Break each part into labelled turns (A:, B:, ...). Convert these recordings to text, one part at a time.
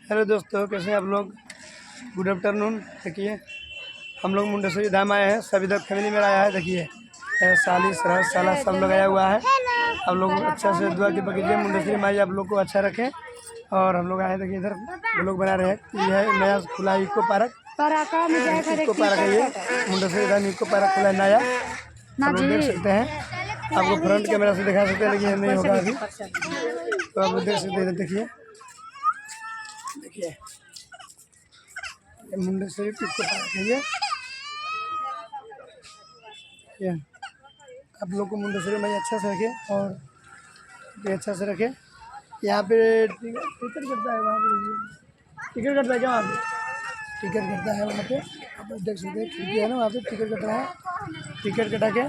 A: Hello दोस्तों, कैसे हैं आप लोग। Good afternoon. देखिए हम लोग मुंडेश्वरी धाम आए हैं, सब इधर फैमिली मेरा आया है। देखिए साली सरहद साला सब लोग आया हुआ है। आप लोग अच्छा से दुआ की बकीजिए, मुंडेश्वरी माई आप लोग को अच्छा रखें। और हम लोग आए देखिए इधर लोग बना रहे हैं। ये है नया खुला इको पार्क। इको पार्क है ये, मुंडेश्वरी धाम इको पार्क खुला है नया। आप लोग देख सकते हैं, आपको फ्रंट कैमरा से दिखा सकते हैं लेकिन नहीं होगा अभी, तो आप लोग देख सकते हैं। देखिए देखिए मुंडेश्वरी इको पार्क है ये। आप लोग को मुंडेश्वरी में अच्छा से रखे और ये अच्छा से रखे। यहाँ पे टिकट कटता है, वहाँ पे टिकट कटता है क्या, वहाँ पे टिकट कटता है वहाँ पे। आप देख सकते हैं खिड़की है ना, वहाँ पे टिकट कट रहा है। टिकट कटा के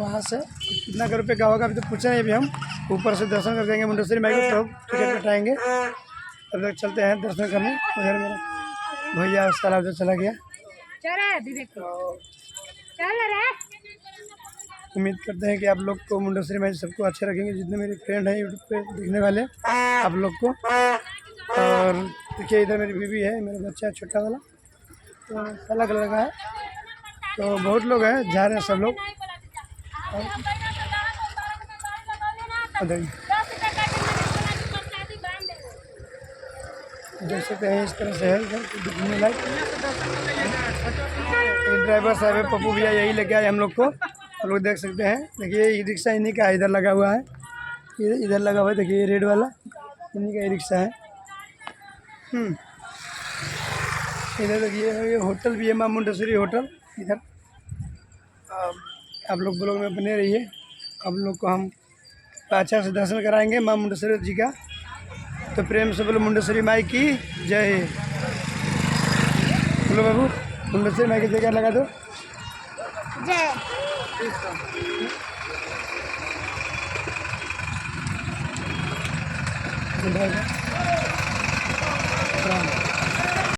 A: वहाँ से कितना का रुपये का होगा अभी तो पूछा है। अभी हम ऊपर से दर्शन कर देंगे मुंडेश्वरी माई को, तो टिकट कटाएँगे। तब तक चलते हैं दर्शन करने। उधर मेरा भैया उसका लाभ चला गया। उम्मीद करते हैं कि आप लोग को मुंडेश्वरी माई सबको अच्छे रखेंगे, जितने मेरे फ्रेंड हैं यूट्यूब पे देखने वाले आप लोग को। और देखिए इधर मेरी बीवी है, मेरा बच्चा छोटा वाला, तो काला कलर का है। तो बहुत लोग हैं, जा रहे हैं सब लोग। देख सकते हैं इस तरह से है इधर घूमने लायक। ड्राइवर साहब है पप्पू भैया, यही लेके आए हम लोग को। आप लोग देख सकते हैं। देखिए ये रिक्शा इन्हीं का इधर लगा हुआ है, इधर लगा हुआ है। देखिए ये रेड वाला इन्हीं का रिक्शा है। इधर देखिए ये होटल भी है, माँ मुंडेश्वरी होटल इधर। आप लोग ब्लॉग में बने रहिए, आप लोग को हम अच्छा से दर्शन कराएंगे माँ मुंडेश्वरी जी का। तो प्रेम से बोलो मुंडेश्वरी माई की जय। बोलो बाबू मुंडेश्वरी माई की जगह लगा दो जय।